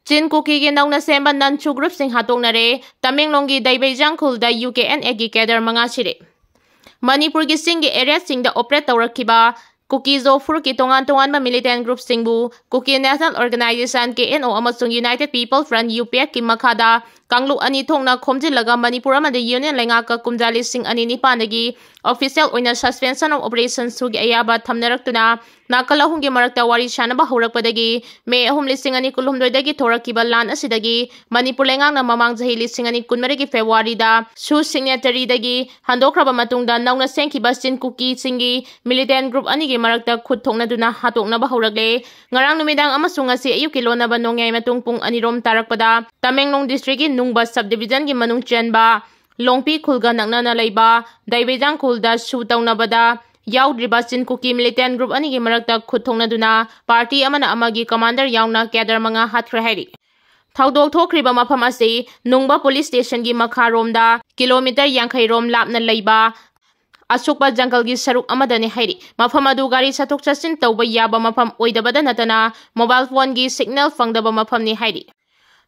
Chin Kuki gi nauna semba nanchu group sing hatoknare Tamenglonggi Daibejang khulda UKNA gi cadre manga sire. Manipur gi singi area singda operate tawrakiba Kuki Zofur ki tongan ma militant group singbu Kuki National Organization KNO amasung United People Front UPF ki makhada Kanglu ani thongna khomjilaga Manipur amade Union Lengaka kumjali sing ani nipandagi official oina suspension of operations sugi ayaba thamnaraktuna nakalahungi marakta wari shanaba horakpadagi Mei 2016 dagi thorakiba lan asidagi Manipur lengangna mamang jahi 2013 February da su signatory dagi handokraba matungda nauna sengkiba Chin Kuki singi militant group ani gi marakta khut thoknaduna hatoknaba horakle ngarang numidang amasung asi ayuki lonaba nongyai matung pung anirom tarakpada Tamenglong district gi nungba subdivision gi manung chenba Longpi khulga nakna laiba Daibejang khulda su tawnabada yaudriba Chin Kuki militant group ani gi marakta khut thoknaduna party amana amagi commander yauna cadre manga hathre hairi Thaudok thokriba mafam ase nungba police station gi makharomda kilometer 50 rom lapna laiba Asukpa jungle gi saruk amadani hairi mafam adu gari satok chasin tawba yaba mafam oidabada natana mobile phone gi signal fangdaba mafam ni hairi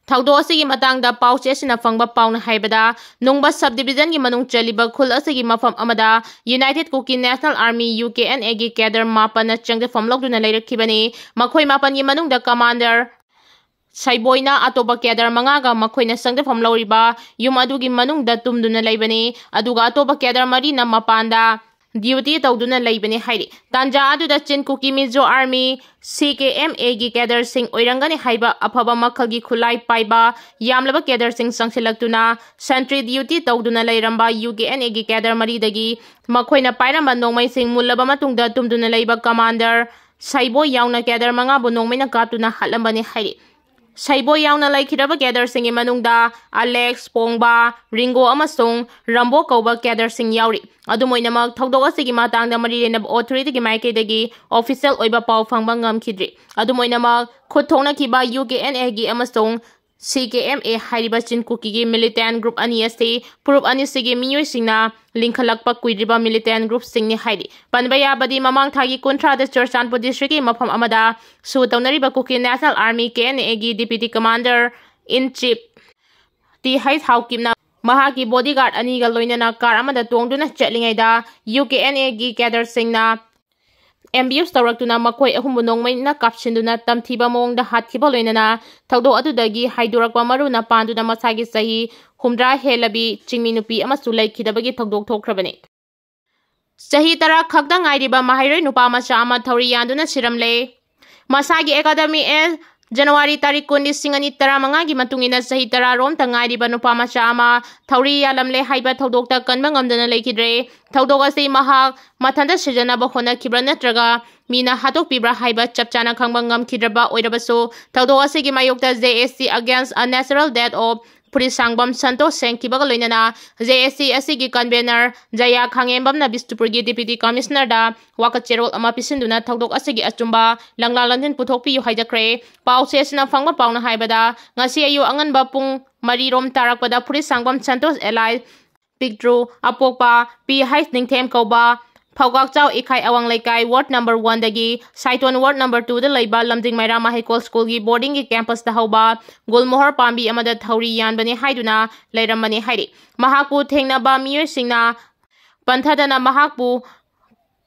Thaudok asigi matangda pauche sina fangba pauna haibada nungba subdivision gi manung chaliba khul asigi mafam amada United Kuki National Army UKNA gi cadre mapana changde famlokduna leirakhibani makhoi mapan gi manungda commander Saiboina atoba cadre mangaga makhoina sangde famloriba yum adugi manungda tumduna leibani aduga atoba cadre marina mapanda duty tawduna leibani hairi tanja aduda Chin Kuki Mizo Army CKMA gi cadre sing oirangani haiba afaba makhalgi khulai paiba yamlaba cadre sing sangsilaktuna sentry duty tawduna leiramba UKNA gi cadre maridagi makhoina pairamba nongmai sing mullaba matungda tumduna leiba commander Saibo yauna cadre manga bu nongmaina kaptuna halambani hairi Saibo yauna laikhiraba cadre sing manungda Alex Pongba Ringo amasung Rambo kauba cadre sing yauri adumoinamak thaudok asigi matangda marirena authority gi maikeidagi official oiba pau phangba ngamkhidri adumoinamak khothongna kiba UKNA gi amasung CKMA hariba Chin Kuki gi militant group ani ase purup ani sigi miyoi singna linkhalakpa kuidriba militant group singni hairi panbaya badi mamang thagi kontra da Churchanpur district gi mafam amada su tawnariba Kuki National Army KNA gi deputy commander in chief ti hais haukimna mahaki bodyguard ani ga loinana car amada tongduna chatlingaida UKNA gi cadre singna Ambush tawraktuna makhoi ahumbu nongmaina kapsinduna tamthiba mongda hatkiba loinana thaudo adudagi haidurakpa maruna panduna masagi sahi humdra helabi chingmi nupi amasu laikhidabagi thaudok thokrabani sahi tara khakda ngairiba Mei Hwre nupa macha ama thauri yanduna siramle masagi academy January tarik 2015 gi matungina sahi tara rom tangairiba nupa macha ama thauri yalamle haiba thaudokta kanba ngamdana laikhidre thaudok ase mahak mathanda sijanaba hona kibra natraga mina hatok pibra haiba chapchana khangba ngamkhidraba oirabaso thaudok ase gi mayokta JSC against a natural death of Puri Sangbam Santo Sengkibaga loinana JSC asigi convener Jaya Khangembam na Bistupur gi deputy commissioner da wakachero ama pisinduna thaudok asigi achumba langlalandin puthokpi yu haijakre pause sina fangba pauna haibada ngasi ayu anganba pung mari rom tarakpada Puri Sangbam Santos Eli Pictru apokpa pi hais ningthem kauba Phawgak Chau Ikhai Awang Laikai Ward number 1 dagi Saiton Ward number 2 da laiba Lamjing Maira Mahikol School gi boarding gi campus da hauba Gulmohor Pambi amada thauri yanbani haiduna lairambani hairi mahakpu thengnaba miyoi singna panthadana mahakpu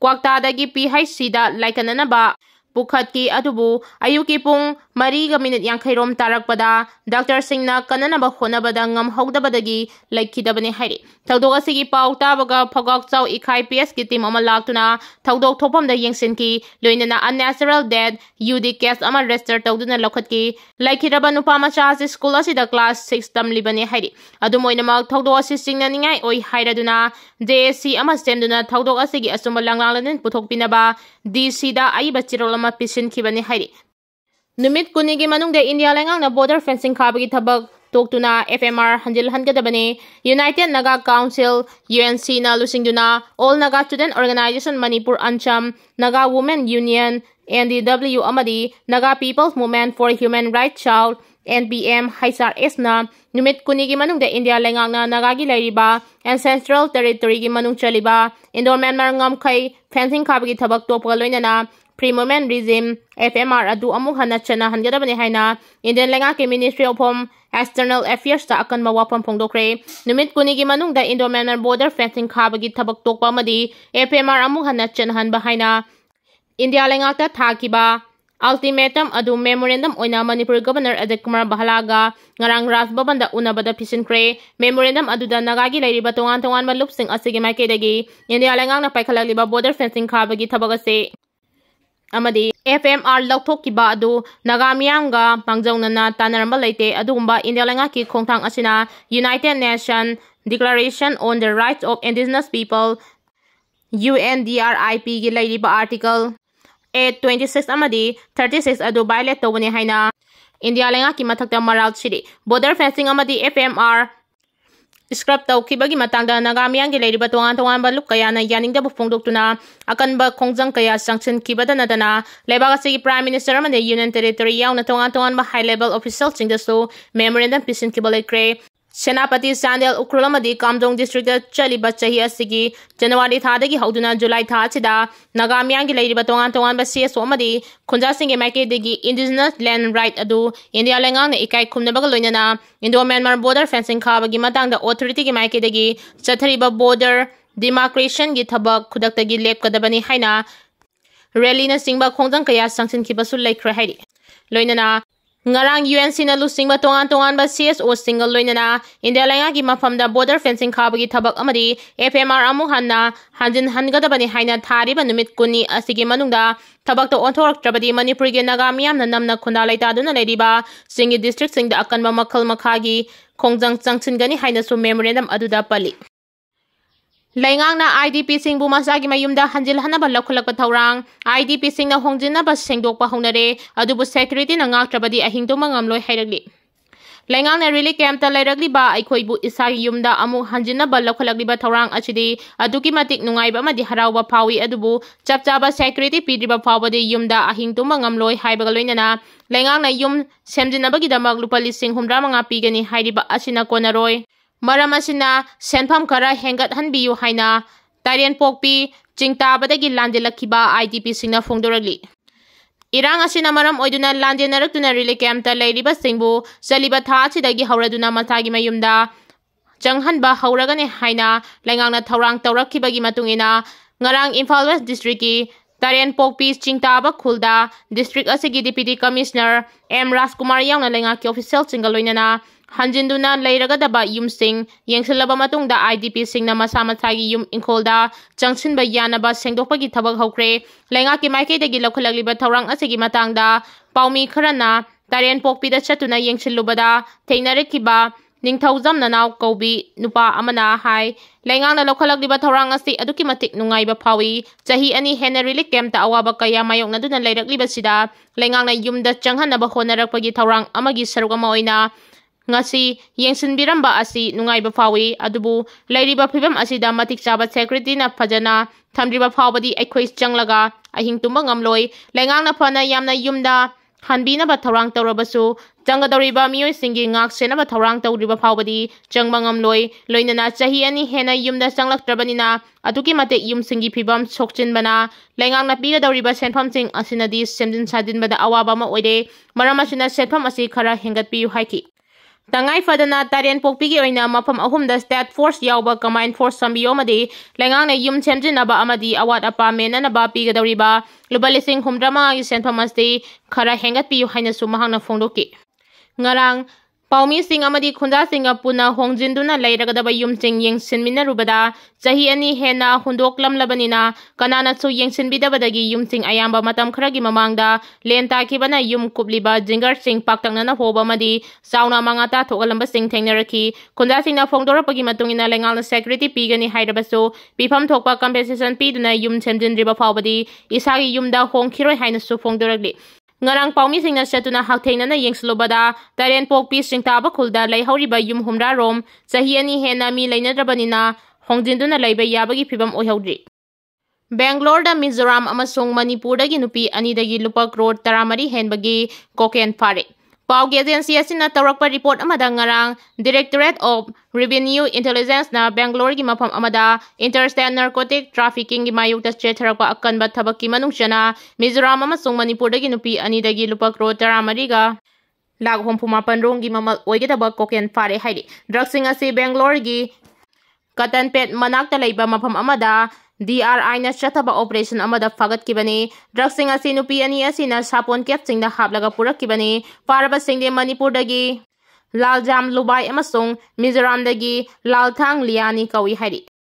kwakta dagi PHC da laikananaba Pukhatki adubu ayuki pung mariga minute 50 rom tarakpada Dr. Singna kananaba honabada ngam hogdabadagi laikhidabani hairi thaudok asigi pau tabaga Phawgak Chau Ikhai PS ki team ama laktuna thaudok thopamda yengsinki loinana unnatural death UD case ama register tawduna lokhatki laikhidaba nupa macha ase school asida class 6 tamlibani hairi adumoina thaudok asi singna ningai oi hairaduna JSC ama semduna thaudok asigi asumba langlanglanin puthokpinaba DC da aiba chirol ama pisin khibani hairi numit kunigi manungda India lengang na border fencing khabagi thabak toktuna FMR hanjil hangadabani United Naga Council UNC na lusingduna All Naga Student Organization Manipur Ancham Naga Women Union NDW amadi Naga People's Movement for Human Rights Child NPM Haisar Esna numit kunigi manungda India lengang na Nagagi lairiba Ancestral Territory gi manung chaliba Indor Myanmar ngam khai fencing khabagi thabak topga loinana Free Movement Regime FMR adu amuk hana chana hangadabani haina Indian Lengaki Ministry of Home External Affairs ta Akanaba Wapham Thamlkkhre numit kunigi manungda Indo-Myanmar border fencing khabagi thabak tokpa amadi FMR amuk hana chanhan bahaina India lengakta thakiba ultimatum adu memorandum oina Manipur Governor Ajay Kumar Bahalaga ngarang Raj Bhavan da unabada pisinkre memorandum aduda nagagi lairiba tongan malupsing asigi makedagi India lengakna paikhalaliba border fencing khabagi thabagase amadi FMR lauthokkiba adu Naga Miyamna Akanaba tanaramba leite adugumba India lengaki khongthang asina United Nations Declaration on the Rights of Indigenous People UNDRIP gi lairiba article 826 amadi 36 adu violate tobani haina India lengaki mathakta maral siri border fencing amadi FMR scrap tawkibagi matangda Naga Miyamna gi lairiba tongan balup kayana yaningda bufongdoktuna akanba khongjang kaya sanction kibada nadana lebagasi Prime Minister amane Union Territory yauna tongan ba high level officials singdasu memorandum pisin kibalekre Senapati Sandel Ukrulamadi Kamdong District Chaliba Chahi Asigi January Thadagi Hauduna July Thachida Naga Miyamna gi lairiba tongan ba CSO amadi Khunja Singh Maike degi Indigenous Land Right adu India lengakna ikai khumnabaga loinana Indo-Myanmar border fencing khabagi matangda authority gi maike degi chathariba border demarcation gi thabak khudakta gi lepkadabani haina rally na singba khongjang kaya sanction kibasu laikhra hairi loinana ngarang UNC na lusingba tongan ba CSO single loinana India lengaki mafamda border fencing khabagi thabak amadi FMR amuk hanna hanjin hangadabani haina thariba numit kuni asigi manungda thabak to onthoraktrabadi Manipur gi Naga Miyamna namna khunda laitaduna leiriba singi district singda akanba makhal makhagi khongjang changchingani haina su memorandum aduda pali Laingangna IDP singbu masagi mayumda hanjil hanaba lakhulakpa thaurang IDP singna hongjinaba sengdokpa hongnare adubu security na ngaktrabadi ahingtuma ngamloi hairagli Laingangna really camp ta lairagli ba aikhoibu isagi yumda amu hanjinaba lakhulakli ba thaurang achidi aduki matik nungaiba amadi harauba phawi adubu chapchaba security pidriba phawbadi yumda ahingtuma ngamloi haibaga loinana Laingangna yum semjinabagi damak lupa lising 150 pigani hairiba asina konaroi Maram asina senpham khara hengat hanbiyu haina Tarian pokpi chingtabadagi landelakiba IDP singna fongdoragli Irang asina maram oiduna landenaraktuna really camp ta lairiba singbu saliba thachidagi hauraduna matagi mayumda changhanba hauragane haina Laingangna thaurang tawrakkibagi matungina ngarang Imphal West District ki Tarian pokpi chingtaba khulda district asigi deputy commissioner M Rajkumar yauna lengaki official single loinana Hanjinduna lairagadaba yumsing yengsilaba matungda IDP singna masa mathagi yum inkolda changsinba yanaba sengdokpagi thabak hokre lengaki maikeidagi lakhulagliba thaurang asigi matangda paumi kharana Tarian pokpida chatuna yengsilubada theinarikiba ningthaujam nanaw kobi nupa amana hai lengangna lakhulagliba thaurang asi aduki matik nungaiba phawi chahi ani hena relic camp ta awaba kaya mayokna duna lairagliba sida lengangna yumda changhanaba honarakpagi thaurang amagi saruk ama oina ngasi yengsinbiramba asi nungaiba phawi adubu lairiba phibam asida matik chaba security na phajana thamdriba phawbadi aikhoi changlaga ahingtumba ngamloi lengangna phana yamna yumda hanbina ba thaurang tawrabasu changadoriba miyoi singi ngak senaba thaurang tawriba phawbadi changba ngamloi loinana chahi ani hena yumda changlaktrabanina aduki mate yum singi phibam sokchinbana lengangna pigadoriba senpham sing asinadi semjin sadinbada awaba ma oide maramasina senpham asi khara hengatpiu haiki Tangai fadana Tarian pokpigi oina mafam ahumda state force yauba combined force sambiyo amadi lengangna yum chemjinaba amadi awat apa menanaba pigadoriba lubalising humdrama gi senpham asti khara hengatpiu haina su mahangna phongdoki ngarang Paumi sing amadi khunda singa puna hongjinduna lairagadaba yumching yengsinmina rubada chahi ani hena hundoklam labanina kanana chu yengsinbidabadagi yumching ayamba matam kharagi mamangda lenta kibana yum kubliba jingar sing paktangna hoba madi sauna mangata thogalamba sing thengnaraki khunda singna phongdorapagi matungina lengalna security pigani hairabaso pifam thokpa compensation piduna yum chemjinriba phawbadi isagi yumda hongkhiroi haina su phongdoragli Ngarang paumi singna chatuna haktheina yengslobada Tarian pokpi singtaba khulda laihoriba yum humra rom chahi ani hena mi leinadrabanina hongjinduna laiba yabagi phibam oihaudri Bangalore da Mizoram amasung Manipur dagi nupi ani dagi lupa crore 13 henbagi koken phare ꯄꯥꯎꯒꯤ agency ꯑꯁꯤꯅ ꯇꯧꯔꯛꯄ report ꯑꯃꯗ ꯉꯔꯥꯡ directorate of revenue ꯏꯟꯇꯦꯂꯤꯖꯦꯟꯁꯅ ꯕꯦꯡꯒꯂꯣꯔꯒꯤ ꯃꯐꯝ ꯑꯃꯗ interstate ꯅꯥꯔꯀꯣꯇꯤꯛ ꯇ꯭ꯔꯥꯐꯤꯀꯤꯡꯒꯤ ꯃꯥꯌꯣꯛꯇ ꯆꯦꯠꯊꯔꯛꯄ ꯑꯀꯟꯕ ꯊꯕꯛꯀꯤ ꯃꯅꯨꯡ ꯆꯟꯅ ꯃꯤꯖꯣꯔꯥꯝ ꯑꯃꯁꯨꯡ ꯃꯅꯤꯄꯨꯔꯗꯒꯤ ꯅꯨꯄꯤ ꯑꯅꯤꯗꯒꯤ ꯂꯨꯄꯥ ꯀ꯭ꯔꯣꯔ 14ꯒ ꯂꯥꯈ 64 ꯃꯃꯜ ꯑꯣꯏꯒꯗꯕ ꯀꯣꯀꯦꯟ ꯐꯥꯔꯦ ꯍꯥꯏꯔꯤ꯫ ꯗ꯭ꯔꯒꯁꯤꯡ ꯑꯁꯤ ꯕꯦꯡꯒꯂꯣꯔꯒꯤ ꯀꯇꯟꯄꯦꯠ ꯃꯅꯥꯛꯇ ꯂꯩꯕ ꯃꯐꯝ ꯑꯃꯗ DRIꯅ ꯆꯠꯊꯕ ꯑꯣꯄꯔꯦꯁꯟ ꯑꯃꯗ ꯐꯥꯒꯠꯈꯤꯕꯅꯤ꯫ ꯗ꯭ꯔꯒꯁꯤꯡ ꯑꯁꯤ ꯅꯨꯄꯤ ꯑꯅꯤ ꯑꯁꯤꯅ ꯁꯥꯄꯣꯟ ꯀꯦꯠꯁꯤꯡꯗ ꯍꯥꯞꯂꯒ ꯄꯨꯔꯛꯈꯤꯕꯅꯤ꯫ ꯐꯥꯔꯕꯁꯤꯡꯗꯤ ꯃꯅꯤꯄꯨꯔꯗꯒꯤ ꯂꯥꯜꯖꯥꯝ ꯂꯨꯕꯥꯏ ꯑꯃꯁꯨꯡ ꯃꯤꯖꯣꯔꯥꯝꯗꯒꯤ ꯂꯥꯜꯊꯥꯡ ꯂꯤꯌꯥꯅꯤ ꯀꯧꯏ ꯍꯥꯏꯔꯤ꯫